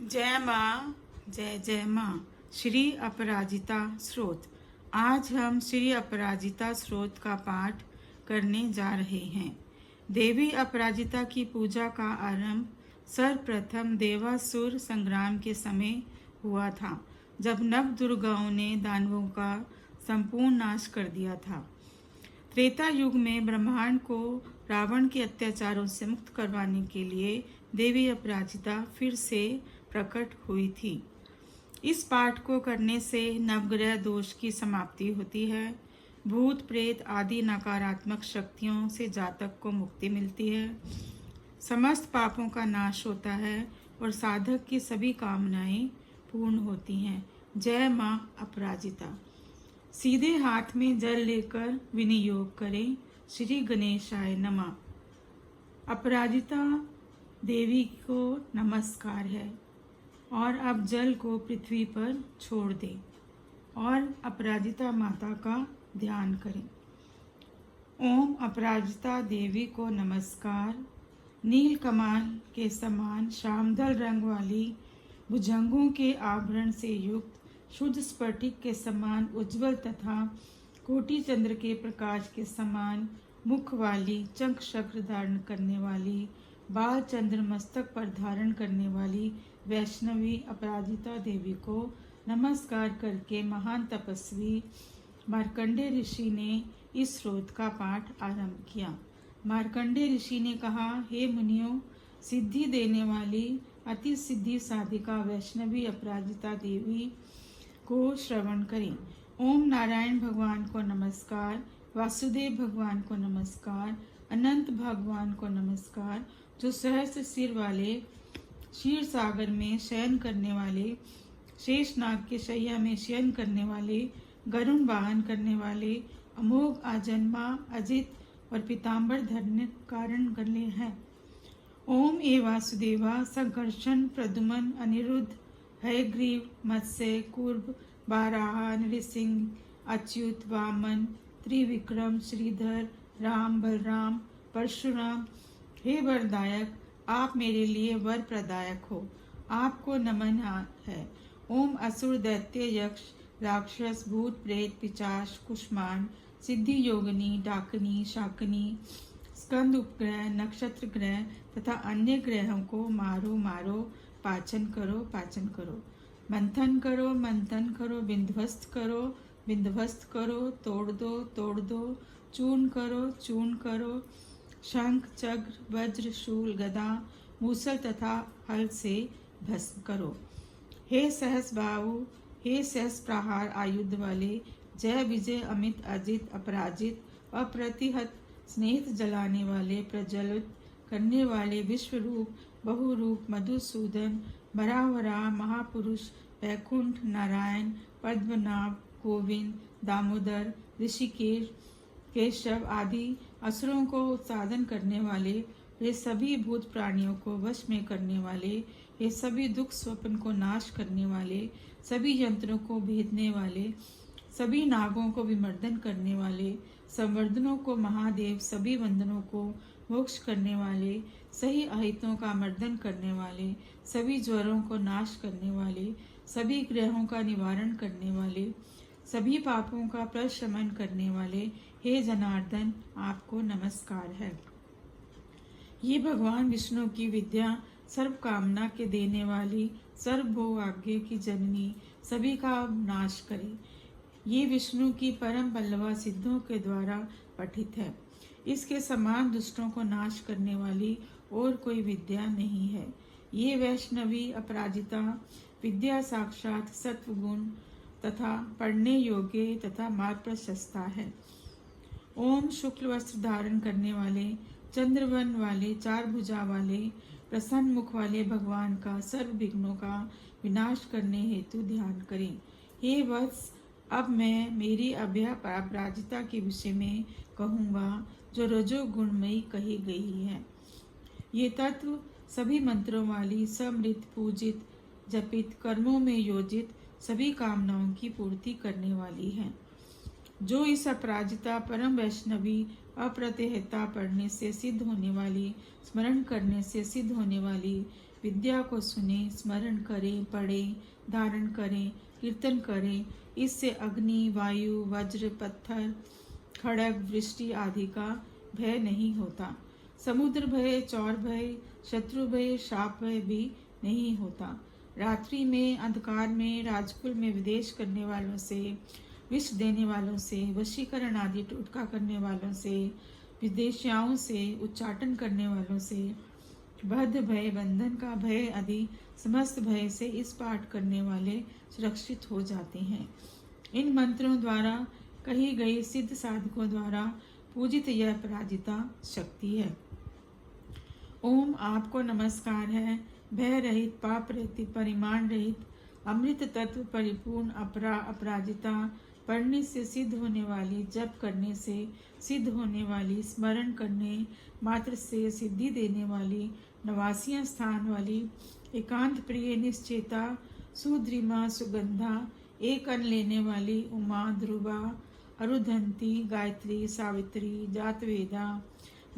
जय माँ, जय जय माँ। श्री अपराजिता स्रोत। आज हम श्री अपराजिता स्रोत का पाठ करने जा रहे हैं। देवी अपराजिता की पूजा का आरंभ सर्वप्रथम देवासुर संग्राम के समय हुआ था, जब नव दुर्गाओं ने दानवों का संपूर्ण नाश कर दिया था। त्रेता युग में ब्रह्मांड को रावण के अत्याचारों से मुक्त करवाने के लिए देवी अपराजिता फिर से प्रकट हुई थी। इस पाठ को करने से नवग्रह दोष की समाप्ति होती है, भूत प्रेत आदि नकारात्मक शक्तियों से जातक को मुक्ति मिलती है, समस्त पापों का नाश होता है और साधक की सभी कामनाएं पूर्ण होती हैं। जय माँ अपराजिता। सीधे हाथ में जल लेकर विनियोग करें। श्री गणेशाय नमः। अपराजिता देवी को नमस्कार है और अब जल को पृथ्वी पर छोड़ दें और अपराजिता माता का ध्यान करें। ओम अपराजिता देवी को नमस्कार। नील कमान के समान श्यामदल रंग वाली भुजंगों के आभरण से युक्त शुद्ध स्फटिक के समान उज्जवल तथा कोटि चंद्र के प्रकाश के समान मुख वाली, चंक चक्र धारण करने वाली, बाल चंद्र मस्तक पर धारण करने वाली वैष्णवी अपराजिता देवी को नमस्कार करके महान तपस्वी मार्कंडे ऋषि ने इस स्रोत का पाठ आरंभ किया। मार्कंडे ऋषि ने कहा, हे मुनियों, सिद्धि देने वाली अति सिद्धि साधिका वैष्णवी अपराजिता देवी को श्रवण करें। ओम नारायण भगवान को नमस्कार, वासुदेव भगवान को नमस्कार, अनंत भगवान को नमस्कार, जो सहस्र सिर वाले, क्षीर सागर में शयन करने वाले, शेषनाग के शैया में शयन करने वाले, गरुण वाहन करने वाले, अमोघ आजन्मा अजित और पीताम्बर धरने कारण गले हैं। ओम ए वासुदेवा संकर्षण प्रद्युमन अनिरुद्ध हयग्रीव मत्स्य कुर्भ बाराह नृसिंह अच्युत वामन त्रिविक्रम श्रीधर राम बलराम परशुराम, हे वरदायक, आप मेरे लिए वर प्रदायक हो, आपको नमन है। ओम असुर दैत्य यक्ष राक्षस भूत प्रेत पिचाश कुष्मांड सिद्धि योगिनी डाकनी शाकनी स्कंद उपग्रह नक्षत्र ग्रह तथा अन्य ग्रहों को मारो मारो, पाचन करो पाचन करो, मंथन करो, विध्वस्त करो, तोड़ दो, चूर्ण करो, शंख चक्र वज्र शूल गदा मूसल तथा हल से भस्म करो। हे सहस बाहु, हे सहस प्रहार आयुध वाले, जय विजय अमित अजित अपराजित अप्रतिहत स्नेह जलाने वाले, प्रज्वलित करने वाले, विश्वरूप बहुरूप मधुसूदन बरावरा महापुरुष वैकुंठ नारायण पद्मनाभ गोविंद दामोदर ऋषिकेश केशव आदि असुरों को उत्साधन करने वाले, ये सभी भूत प्राणियों को वश में करने वाले, ये सभी दुख स्वप्न को नाश करने वाले, सभी यंत्रों को भेदने वाले, सभी नागों को विमर्दन करने वाले, संवर्धनों को महादेव, सभी वंदनों को मोक्ष करने वाले, सही अहितों का मर्दन करने वाले, सभी ज्वरों को नाश करने वाले, सभी ग्रहों का निवारण करने वाले, सभी पापों का प्रशमन करने वाले, हे जनार्दन, आपको नमस्कार है। ये भगवान विष्णु की विद्या, सर्व कामना के देने वाली, सर्वभोग आज्ञा की जननी, सभी का नाश करे। ये विष्णु की परम बल्लवा सिद्धों के द्वारा पठित है। इसके समान दुष्टों को नाश करने वाली और कोई विद्या नहीं है। ये वैष्णवी अपराजिता विद्या साक्षात सत्वगुण तथा पढ़ने योग्य तथा मार्ग प्रशस्ता है। ओम शुक्ल वस्त्र धारण करने वाले, चंद्रवन वाले, चार भुजा वाले, प्रसन्न मुख वाले भगवान का सर्व विघ्नों का विनाश करने हेतु ध्यान करें। हे वत्स, अब मैं मेरी अपराजिता के विषय में कहूँगा, जो रजोगुणमयी कही गई है। ये तत्व सभी मंत्रों वाली, समृत पूजित जपित कर्मों में योजित सभी कामनाओं की पूर्ति करने वाली है। जो इस अपराजिता परम वैष्णवी अप्रतिहता पढ़ने से सिद्ध होने वाली, स्मरण करने से सिद्ध होने वाली विद्या को सुने, स्मरण करें, पढ़ें, धारण करें, कीर्तन करें। इससे अग्नि, वायु, वज्र, पत्थर, खड़ग, वृष्टि आदि का भय नहीं होता। समुद्र भय, चौर भय, शत्रु भय, शाप भय भी नहीं होता। रात्रि में, अंधकार में, राजकुल में विदेश करने वालों से, विष देने वालों से, वशीकरण आदि टोटका करने वालों से, विदेशियाओं से, उच्चाटन करने वालों से, बद्ध भय, बंधन का भय आदि समस्त भय से इस पाठ करने वाले सुरक्षित हो जाते हैं। इन मंत्रों द्वारा कही गई सिद्ध साधकों द्वारा पूजित यह अपराजिता शक्ति है। ओम आपको नमस्कार है। भय रहित, पाप रहित, परिमाण रहित, अमृत तत्व परिपूर्ण अपराजिता, पढ़ने से सिद्ध होने वाली, जप करने से सिद्ध होने वाली, स्मरण करने मात्र से सिद्धि देने वाली, नवासियां स्थान वाली, एकांत प्रिय, निश्चेता, सुद्रिमा, सुगंधा, एक अन्न लेने वाली, उमा, ध्रुवा, अरुधंती, गायत्री, सावित्री, जातवेदा,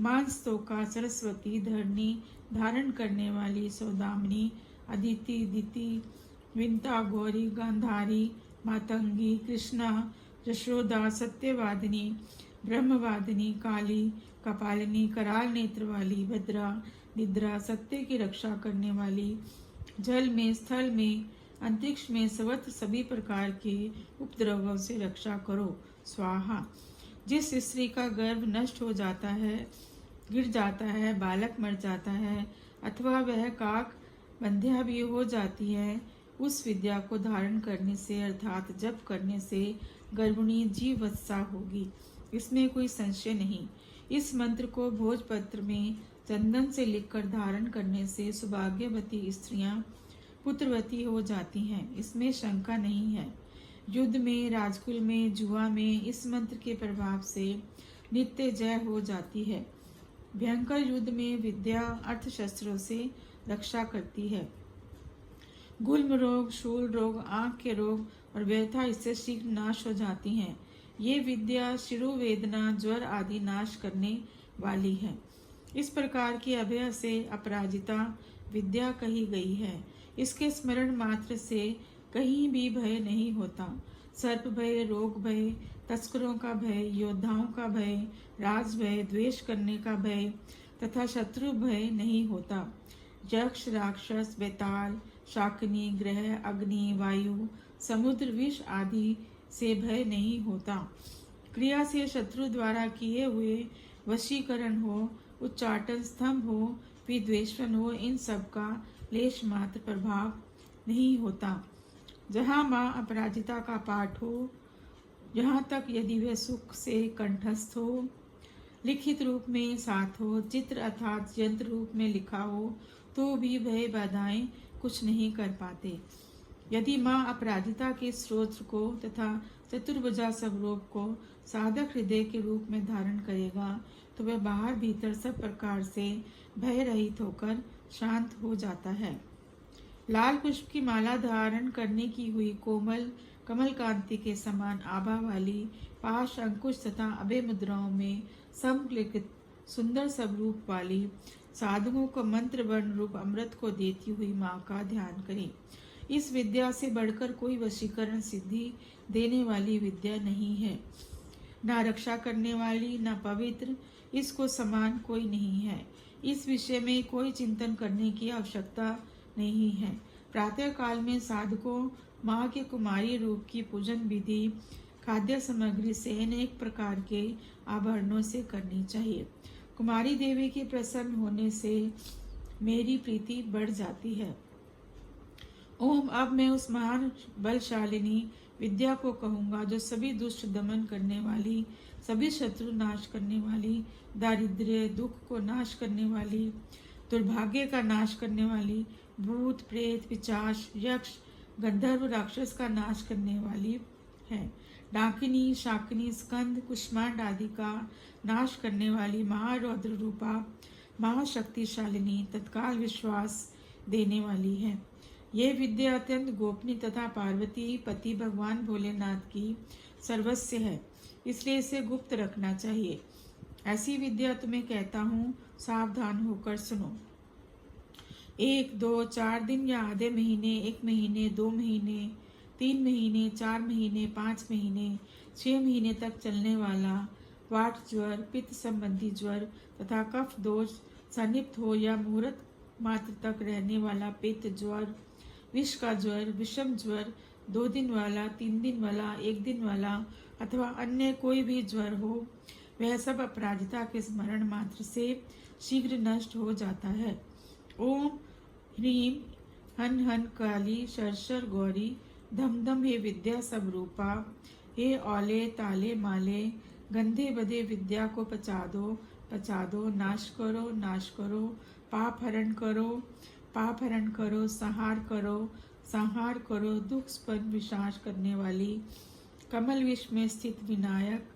मानस्तोका, सरस्वती, धरणी, धारण करने वाली, सौदामिनी, अदिति, दिति, विंता, गौरी, गांधारी, मातंगी, कृष्णा, यशोदा, सत्यवादिनी, ब्रह्मवादिनी, काली, कपालिनी, कराल नेत्र वाली, भद्रा, निद्रा, सत्य की रक्षा करने वाली, जल में, स्थल में, अंतरिक्ष में, सर्वत्र सभी प्रकार के उपद्रवों से रक्षा करो। स्वाहा। जिस स्त्री का गर्भ नष्ट हो जाता है, गिर जाता है, बालक मर जाता है अथवा वह काक बंध्या भी हो जाती है, उस विद्या को धारण करने से अर्थात जप करने से गर्भिणी जीवत्सा होगी। इसमें कोई संशय नहीं। इस मंत्र को भोजपत्र में चंदन से लिखकर धारण करने से सौभाग्यवती स्त्रियां पुत्रवती हो जाती हैं। इसमें शंका नहीं है। युद्ध में, राजकुल में, जुआ में इस मंत्र के प्रभाव से नित्य जय हो जाती है। भयंकर युद्ध में विद्या अर्थशस्त्रों से रक्षा करती है। गुल्म रोग, शूल रोग, आंख के रोग और व्यथा इससे शीघ्र नाश हो जाती हैं। ये विद्या शिरोवेदना, ज्वर आदि नाश करने वाली है। इस प्रकार की अभय से अपराजिता विद्या कही गई है। इसके स्मरण मात्र से कहीं भी भय नहीं होता। सर्प भय, रोग भय, तस्करों का भय, योद्धाओं का भय, राज भय, द्वेष करने का भय तथा शत्रु भय नहीं होता। यक्ष, राक्षस, बेताल, शाकिनी, ग्रह, अग्नि, वायु, समुद्र, विष आदि से भय नहीं होता। क्रिया से शत्रु द्वारा किए हुए वशीकरण हो, उच्चाटन, स्तंभ हो, विद्वेषण हो, इन सब का लेश मात्र प्रभाव नहीं होता। जहाँ माँ अपराजिता का पाठ हो, यहाँ तक यदि वह सुख से कंठस्थ हो, लिखित रूप में साथ हो, चित्र अर्थात यंत्र रूप में लिखा हो, तो भी भय बाधाएं कुछ नहीं कर पाते। यदि माँ अपराजिता के स्तोत्र को तथा चतुर्भुजा स्वरूप को साधक हृदय के रूप में धारण करेगा तो वह बाहर भीतर सब प्रकार से भय रहित होकर शांत हो जाता है। लाल पुष्प की माला धारण करने की हुई कोमल कमल कांति के समान आभा वाली पाश, अंकुश तथा अभय मुद्राओं में समलिखित सुंदर स्वरूप वाली साधुओं को मंत्र वर्ण रूप अमृत को देती हुई माँ का ध्यान करें। इस विद्या से बढ़कर कोई वशीकरण सिद्धि देने वाली विद्या नहीं है। ना रक्षा करने वाली, ना पवित्र, इसको समान कोई नहीं है। इस विषय में कोई चिंतन करने की आवश्यकता नहीं है। प्रातः काल में साधकों माँ के कुमारी रूप की पूजन विधि खाद्य सामग्री से अनेक प्रकार के आभरणों से करनी चाहिए। कुमारी देवी के प्रसन्न होने से मेरी प्रीति बढ़ जाती है। ओम, अब मैं उस महान बलशालिनी विद्या को कहूँगा जो सभी दुष्ट दमन करने वाली, सभी शत्रु नाश करने वाली, दारिद्र्य दुख को नाश करने वाली, दुर्भाग्य का नाश करने वाली, भूत प्रेत पिशाच यक्ष गंधर्व राक्षस का नाश करने वाली है। डाकिनी, शाकिनी, स्कंद, कुष्मांड आदि का नाश करने वाली महारौद्र रूपा, महाशक्तिशालिनी, तत्काल विश्वास देने वाली है। ये विद्या अत्यंत गोपनीय तथा पार्वती पति भगवान भोलेनाथ की सर्वस्व है, इसलिए इसे गुप्त रखना चाहिए। ऐसी विद्या तुम्हें कहता हूँ, सावधान होकर सुनो। 1, 2, 4 दिन या आधे महीने, 1 महीने, 2 महीने, 3 महीने, 4 महीने, 5 महीने, 6 महीने तक चलने वाला वात ज्वर, पित्त संबंधी ज्वर तथा कफ दोष सन्निप्त हो या मुहूर्त मात्र तक रहने वाला पित्त ज्वर, विष का ज्वर, विषम ज्वर, 2 दिन वाला, 3 दिन वाला, 1 दिन वाला अथवा अन्य कोई भी ज्वर हो, वह सब अपराजिता के स्मरण मात्र से शीघ्र नष्ट हो जाता है। ओम ह्रीम हन हन काली शरशर गौरी धम धम हे विद्या सब रूपा, हे औले ताले माले गंधे बधे विद्या को पचा दो, नाश करो, पाप हरण करो, संहार करो, दुख स्पंद विशास करने वाली कमल विष में स्थित विनायक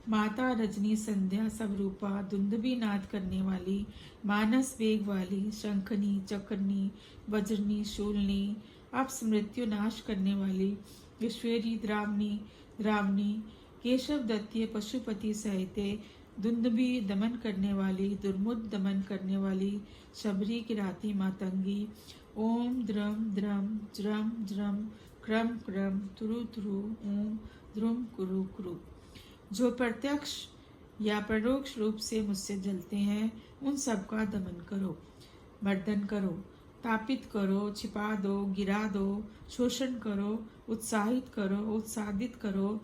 माता रजनी संध्या स्वरूपा, दुंदुभी नाद करने वाली, मानस वेग वाली, शंखनी चक्रनी वज्रनी शूलनी, अपस्मृत्यु नाश करने वाली, विश्वेरी द्रावणी, केशव दत्तीय पशुपति सहिते, दुंदुभी दमन करने वाली, दुर्मुद दमन करने वाली, शबरी किराती मातंगी। ओम द्रम द्रम ज्रम ज्रम क्रम क्रम तुरु तुरु ओम द्रुम कुरु कुरु। जो प्रत्यक्ष या परोक्ष रूप से मुझसे जलते हैं, उन सब का दमन करो, मर्दन करो, तापित करो, छिपा दो, गिरा दो, शोषण करो, उत्साहित करो, उत्सादित करो।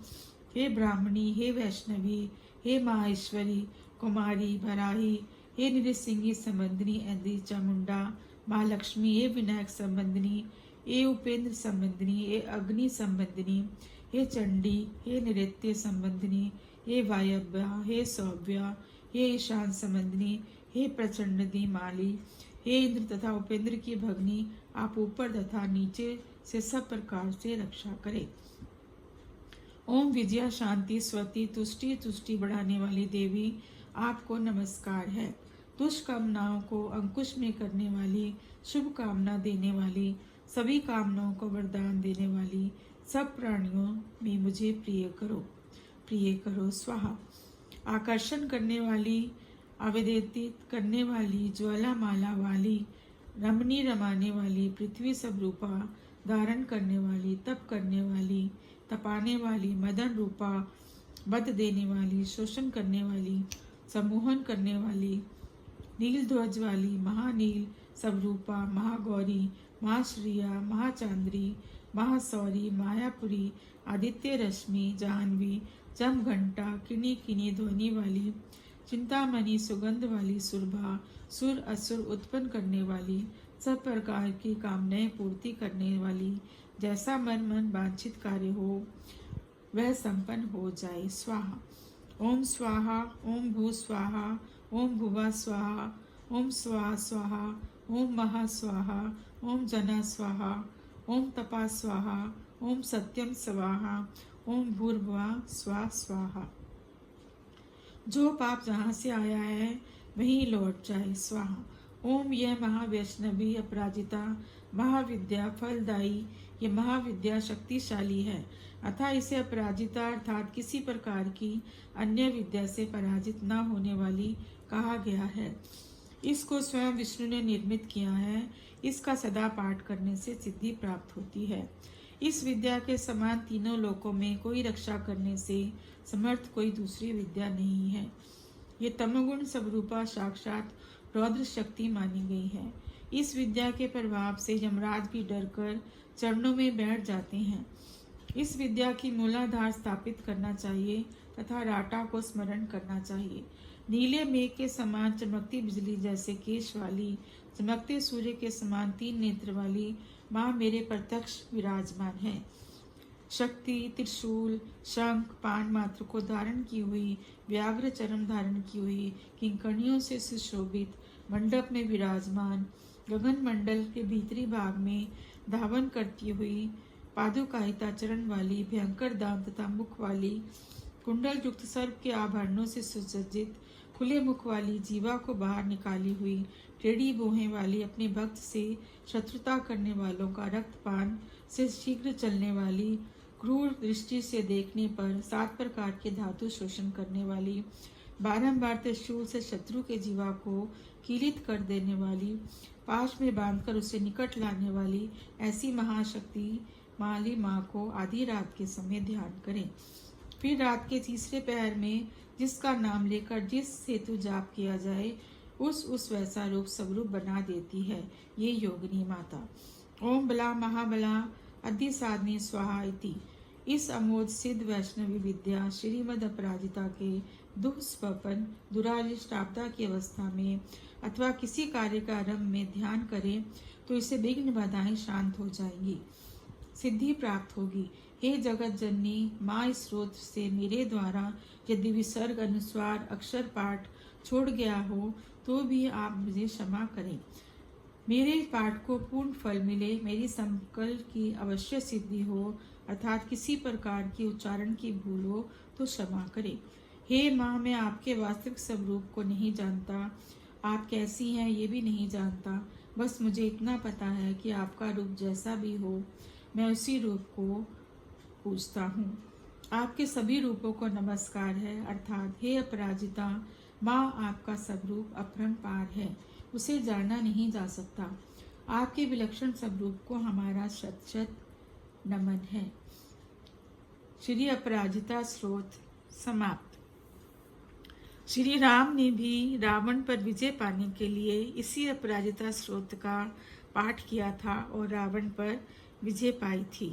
हे ब्राह्मणी, हे वैष्णवी, हे माहेश्वरी, कुमारी, भराही, हे नृसिंगी संबंधिनी ऐन्द्री चामुंडा, महालक्ष्मी, हे विनायक संबंधिनी, हे उपेंद्र संबंधिनी, हे अग्नि संबंधिनी, हे चंडी, हे नृत्य संबंधिनी, हे वायव्या, हे सौव्या, हे ईशान संबंधिनी, हे प्रचंडी माली, हे इंद्र तथा उपेंद्र की भगनी, आप ऊपर तथा नीचे से सब प्रकार से रक्षा करें। ओम विजया शांति स्वती तुष्टि बढ़ाने वाली देवी, आपको नमस्कार है। दुष्कामनाओं को अंकुश में करने वाली, शुभ कामना देने वाली, सभी कामनाओं को वरदान देने वाली, सब प्राणियों में मुझे प्रिय करो स्वाहा। आकर्षण करने वाली, आवेदित करने वाली, ज्वालामाला वाली, रमनी रमाने वाली, पृथ्वी सब रूपा, धारण करने वाली, तप करने वाली, तपाने वाली, मदन रूपा, बद देने वाली, शोषण करने वाली, सम्मोहन करने वाली, नील ध्वज वाली, महानील स्वरूपा, महागौरी, महाश्रिया, महाचांद्री, महासौरी, मायापुरी, आदित्य रश्मि, जाह्नवी, जम घंटा, किनी किनी ध्वनि वाली, चिंतामणि, सुगंध वाली, सुरभा, सुर असुर उत्पन्न करने वाली, सब प्रकार की कामनाएं पूर्ति करने वाली, जैसा मन वांछित कार्य हो वह संपन्न हो जाए स्वाहा। ओम स्वाहा, ओम भू स्वाहा, ओम भुवा स्वाहा, ओम स्वाहा स्वाहा, ओम महा स्वाहा, ओम जना स्वाहा, ओम तपा स्वाहा, ओम सत्यम स्वाहा, ओम भूर्भुवा स्वाहा। जो पाप जहाँ से आया है वहीं लौट जाए स्वाहा। ओम यह महावैष्णवी अपराजिता महाविद्या फलदायी, ये महाविद्या शक्तिशाली है, अतः इसे अपराजिता अर्थात किसी प्रकार की अन्य विद्या से पराजित न होने वाली कहा गया है। इसको स्वयं विष्णु ने निर्मित किया है। इसका सदा पाठ करने से सिद्धि प्राप्त होती है। इस विद्या के समान तीनों लोकों में कोई रक्षा करने से समर्थ कोई दूसरी विद्या नहीं है। ये तमोगुण स्वरूपा साक्षात रौद्र शक्ति मानी गई है। इस विद्या के प्रभाव से यमराज भी डरकर चरणों में बैठ जाते हैं। इस विद्या की मूलाधार स्थापित करना चाहिए तथा राटा को स्मरण करना चाहिए। नीले मेघ के समान चमकती बिजली जैसे केश वाली, चमकते सूर्य के समान 3 नेत्र वाली माँ मेरे प्रत्यक्ष विराजमान है। शक्ति त्रिशूल शंख पान मात्र को धारण की हुई, व्याघ्र चरम धारण की हुई, किंकणियों से सुशोभित मंडप में विराजमान, गगन मंडल के भीतरी भाग में धावन करती हुई, पादुकाहिता चरण वाली, भयंकर दांत तथा मुख वाली, कुंडल युक्त सर्प के आभरणों से सुसज्जित, खुले मुख वाली, जीवा को बाहर निकाली हुई, टेढ़ी भौहें वाली, अपने भक्त से शत्रुता करने वालों का रक्तपान से शीघ्र चलने वाली, क्रूर दृष्टि से देखने पर 7 प्रकार के धातु शोषण करने वाली, बारंबार त्रिशूल से शत्रु के जीवा को कीलित कर देने वाली, पाश में बांधकर उसे निकट लाने वाली ऐसी महाशक्ति माली माँ को आधी रात के समय ध्यान करें। फिर रात के तीसरे पहर में जिसका नाम लेकर जिस हेतु जाप किया जाए उस वैसा रूप स्वरूप बना देती है ये योगिनी माता। ओम बला महाबला अधि साधनी स्वाहा इति। इस अमोद सिद्ध वैष्णवी विद्या श्रीमद अपराजिता के दुष्पन दुरारिष्टाब्दा की अवस्था में अथवा किसी कार्य का आरंभ में ध्यान करें तो इसे विघ्न बाधाएं शांत हो जाएंगी, सिद्धि प्राप्त होगी। हे जगत जननी माँ, इस स्रोत से मेरे द्वारा यदि विसर्ग अनुस्वार अक्षर पाठ छोड़ गया हो तो भी आप मुझे क्षमा करें। मेरे पाठ को पूर्ण फल मिले, मेरी संकल्प की अवश्य सिद्धि हो, अर्थात किसी प्रकार की उच्चारण की भूल हो तो क्षमा करें। हे माँ, मैं आपके वास्तविक स्वरूप को नहीं जानता, आप कैसी हैं ये भी नहीं जानता, बस मुझे इतना पता है कि आपका रूप जैसा भी हो मैं उसी रूप को पूजता हूँ। आपके सभी रूपों को नमस्कार है, अर्थात हे अपराजिता माँ, आपका स्वरूप अपरंपार है, उसे जाना नहीं जा सकता। आपके विलक्षण स्वरूप को हमारा शत शत नमन है। श्री अपराजिता स्रोत समाप्त। श्री राम ने भी रावण पर विजय पाने के लिए इसी अपराजिता स्रोत का पाठ किया था और रावण पर विजय पाई थी।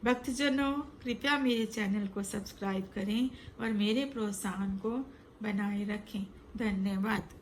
भक्तजनों, कृपया मेरे चैनल को सब्सक्राइब करें और मेरे प्रोत्साहन को बनाए रखें। धन्यवाद।